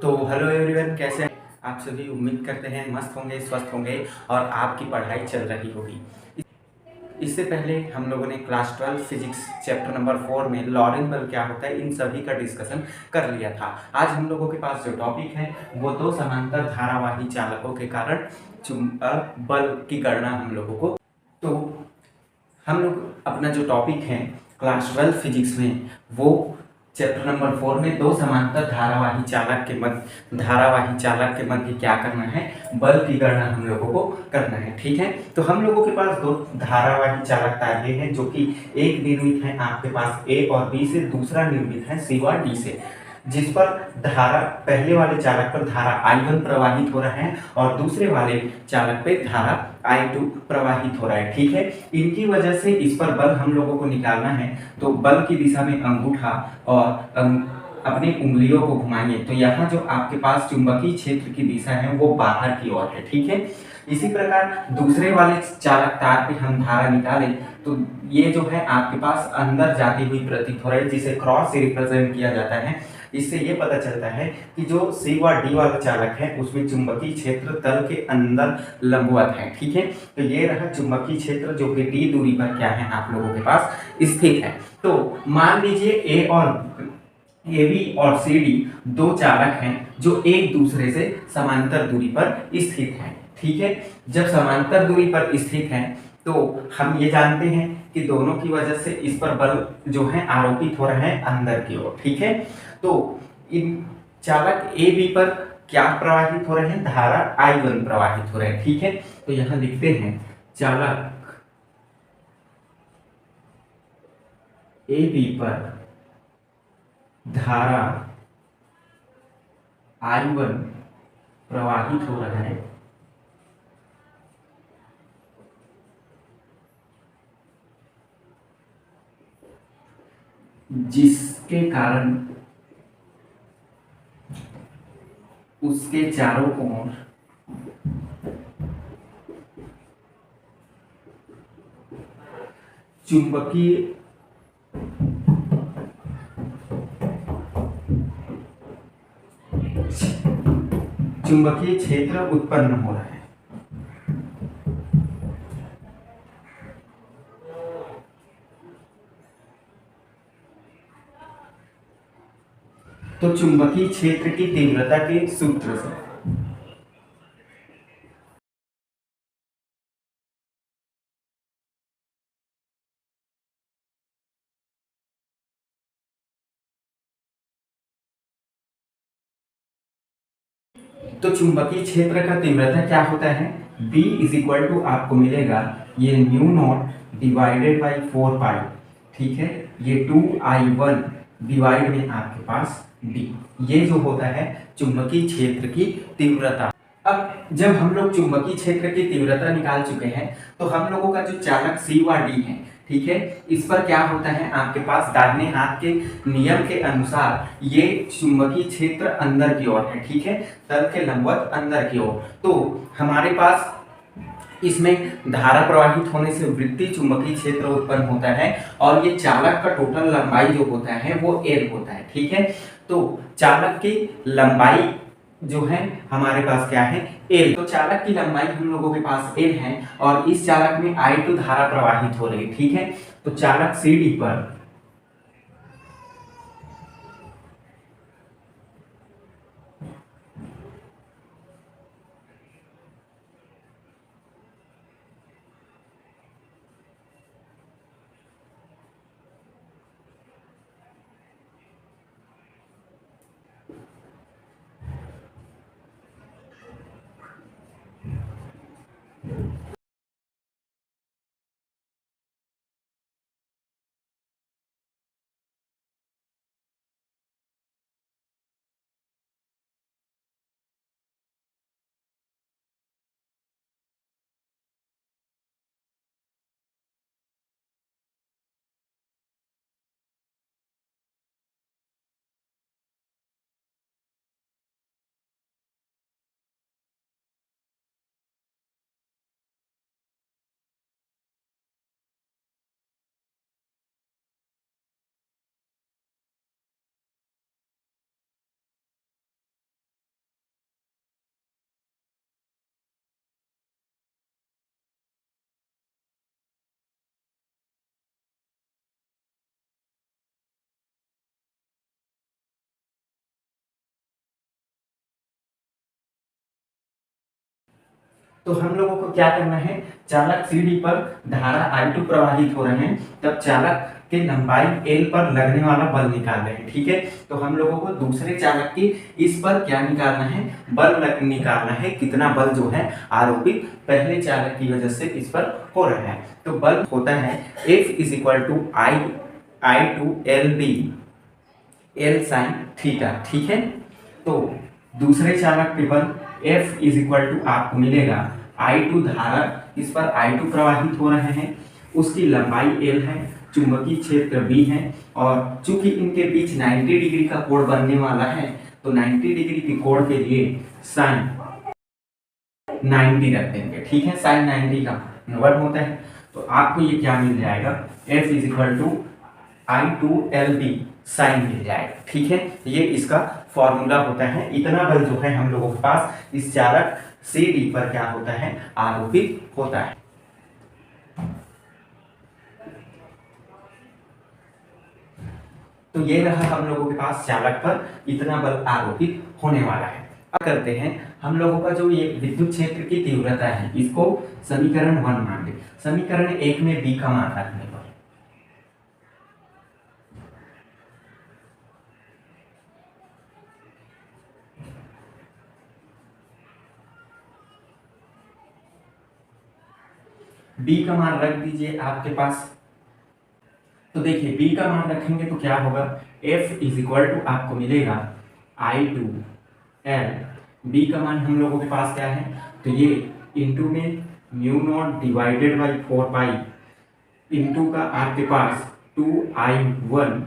तो hello everyone, कैसे हैं आप सभी। उम्मीद करते हैं मस्त होंगे, स्वस्थ होंगे और आपकी पढ़ाई चल रही होगी। इससे पहले हम लोगों ने क्लास 12 फिजिक्स चैप्टर नंबर 4 में लॉरेंट बल क्या होता है इन सभी का डिस्कशन कर लिया था। आज हम लोगों के पास जो टॉपिक है वो दो समांतर धारावाही चालकों के कारण चुंबक बल की गणना हम लोगों को। तो हम लोग अपना जो टॉपिक है क्लास 12 फिजिक्स में वो चैप्टर नंबर 4 में दो समांतर धारावाही चालक के मध्य क्या करना है, बल की गणना हम लोगों को करना है। ठीक है, तो हम लोगों के पास दो धारावाही चालक तारे हैं जो कि एक निर्मित है आपके पास ए और बी से, दूसरा निर्मित है सी और डी से, जिस पर धारा पहले वाले चालक पर धारा I1 प्रवाहित हो रहा है और दूसरे वाले चालक पे धारा I2 प्रवाहित हो रहा है। ठीक है, इनकी वजह से इस पर बल हम लोगों को निकालना है। तो बल की दिशा में अंगूठा और अपनी उंगलियों को घुमाइए तो यहाँ जो आपके पास चुंबकीय क्षेत्र की दिशा है वो बाहर की ओर है। ठीक है, इसी प्रकार दूसरे वाले चालक तार पे हम धारा निकालें तो ये जो है आपके पास अंदर जाती हुई प्रतीत हो रही है, जिसे क्रॉस से रिप्रेजेंट किया जाता है। इससे ये पता चलता है कि जो सी व डी वाला चालक है उसमें चुंबकीय क्षेत्र तल के अंदर लंबवत है। ठीक है, तो ये रहा चुंबकीय क्षेत्र जो कि डी दूरी पर क्या है आप लोगों के पास स्थित है। तो मान लीजिए ए बी और सी डी दो चालक हैं जो एक दूसरे से समांतर दूरी पर स्थित हैं। ठीक है, जब समांतर दूरी पर स्थित हैं तो हम ये जानते हैं कि दोनों की वजह से इस पर बल जो है आरोपित हो रहा है अंदर की ओर। ठीक है, तो इन चालक ए बी पर क्या प्रवाहित हो रहे हैं, धारा I1 प्रवाहित हो रहे हैं। ठीक है, तो यहां लिखते हैं चालक ए बी पर धारा I1 प्रवाहित हो रहा है जिसके कारण उसके चारों ओर चुंबकीय क्षेत्र उत्पन्न हो रहा है। तो चुंबकीय क्षेत्र की तीव्रता के सूत्र से तो चुंबकीय क्षेत्र का तीव्रता क्या होता है, B इज इक्वल टू आपको मिलेगा ये म्यू नॉट डिवाइडेड बाई 4 पाई। ठीक है, ये 2I1 डिवाइड में आपके पास D, ये जो होता है चुंबकीय क्षेत्र की तीव्रता। अब जब हम लोग चुंबकीय क्षेत्र की तीव्रता निकाल चुके हैं तो हम लोगों का जो चालक सी व डी है, ठीक है, इस पर क्या होता है आपके पास दाहिने हाथ के नियम के अनुसार ये चुंबकीय क्षेत्र अंदर की ओर है। ठीक है, तल के लंबवत अंदर की ओर। तो हमारे पास इसमें धारा प्रवाहित होने से वृत्तीय चुंबकीय क्षेत्र उत्पन्न होता है और ये चालक का टोटल लंबाई जो होता है वो L होता है। ठीक है, तो चालक की लंबाई जो है हमारे पास क्या है, L। तो चालक की लंबाई हम लोगों के पास L है और इस चालक में I2 धारा प्रवाहित हो रही है। ठीक है, तो चालक CD पर तो हम लोगों को क्या करना है, चालक CD पर धारा I2 प्रवाहित हो रहे हैं, तब चालक के लंबाई L पर लगने वाला बल निकाल रहे हैं। ठीक है, तो हम लोगों को दूसरे चालक की इस पर क्या निकालना है, बल निकालना है, कितना बल जो है आरोपित पहले चालक की वजह से इस पर हो रहा है। तो बल होता है F = I2LB L sin theta. ठीक है, तो दूसरे चालक के बल F = आपको मिलेगा I2 धारा, इस पर I2 प्रवाहित हो रहे हैं, उसकी लंबाई L है, चुंबकीय क्षेत्र B है, और चूंकि इनके बीच 90 डिग्री का कोण बनने वाला है, तो 90 डिग्री के कोण के लिए sin 90 रख देंगे। ठीक है, sin 90 का वर्ग होता है, तो आपको ये क्या मिल जाएगा, F = I2LB sin मिल जाएगा। ठीक है, ये इसका फॉर्मूला होता है। इतना बल जो है हम लोगों के पास इस चालक CD पर क्या होता है, आरोपित होता है। तो ये रहा हम लोगों के पास चालक पर इतना बल आरोपित होने वाला है। अब करते हैं हम लोगों का जो ये विद्युत क्षेत्र की तीव्रता है, इसको समीकरण 1 मान ले। समीकरण 1 में B का मान रखने पर B का मान रख दीजिए आपके पास। तो देखिए B का मान रखेंगे तो क्या होगा, F = आपको मिलेगा I2L। B का मान हम लोगों के पास क्या है, तो ये इंटू में μ0 डिवाइडेड बाई 4 पाई इंटू का आपके पास 2I1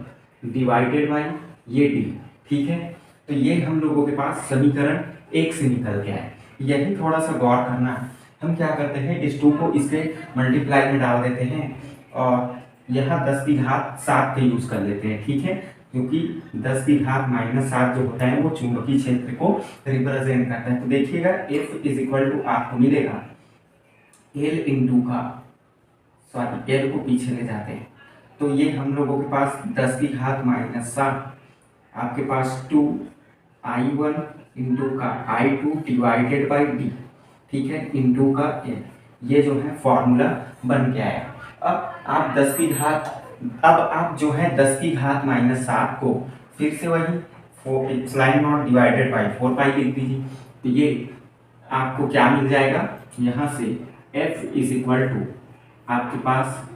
डिवाइडेड बाई ये D। ठीक है, तो ये हम लोगों के पास समीकरण 1 से निकल गया है। यही थोड़ा सा गौर करना है। हम क्या करते हैं, इस 2 को इसके मल्टीप्लाई में डाल देते हैं और यहाँ 10⁻7 का यूज कर लेते हैं। ठीक है, क्योंकि 10⁻−7 जो होता है वो चुंबकीय क्षेत्र को रिप्रेजेंट करता है। तो देखिएगा F = आपको मिलेगा L इंटू का, सॉरी L को पीछे ले जाते हैं, तो ये हम लोगों के पास 10⁻−7 आपके पास 2I1 इंटू का I2 डिवाइडेड बाई D। ठीक है, इंटू का L, ये जो है फॉर्मूला बन के आया। अब आप 10⁻7 को फिर से वही 4 डिवाइडेड बाई 4 पाई लिख दीजिए। तो ये आपको क्या मिल जाएगा, यहाँ से F = आपके पास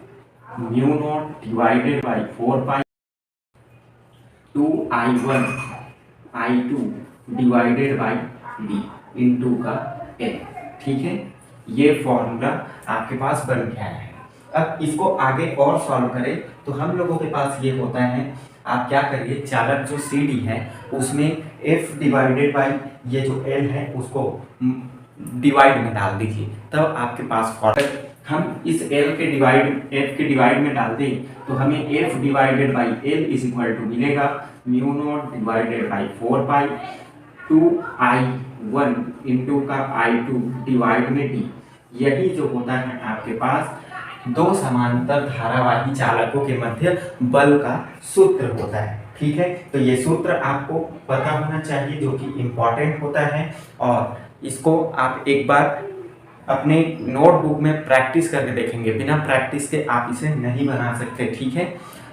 μ0 divided by 4 pi 2I1 I2 divided by D into का L। ठीक है, ये फॉर्मूला आपके पास बन गया है। अब इसको आगे और सॉल्व करें तो हम लोगों के पास ये होता है, आप क्या करिए, चालक जो CD है उसमें F डिवाइडेड बाई ये जो L है उसको डिवाइड में डाल दीजिए, तब आपके पास फॉर्मूला, हम इस F के डिवाइड में डाल दें तो हमें F डिवाइडेड बाई L = मिलेगा μ0 divided by 4 pi 2I1 into का I2 डिवाइड में D। यही जो होता है आपके पास दो समांतर धारावाही चालकों के मध्य बल का सूत्र होता है। ठीक है, तो ये सूत्र आपको पता होना चाहिए, जो कि इम्पोर्टेंट होता है, और इसको आप एक बार अपने नोटबुक में प्रैक्टिस करके देखेंगे। बिना प्रैक्टिस के आप इसे नहीं बना सकते। ठीक है,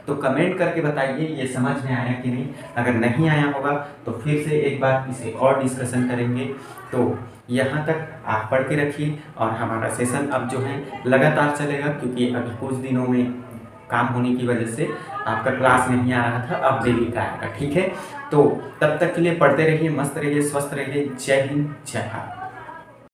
तो कमेंट करके बताइए ये समझ में आया कि नहीं। अगर नहीं आया होगा तो फिर से एक बार इसे और डिस्कशन करेंगे। तो यहाँ तक आप पढ़ के रखिए, और हमारा सेशन अब जो है लगातार चलेगा, क्योंकि अभी कुछ दिनों में काम होने की वजह से आपका क्लास नहीं आ रहा था, अब डेली का आएगा। ठीक है, तो तब तक के लिए पढ़ते रहिए, मस्त रहिए, स्वस्थ रहिए। जय हिंद, जय भारत।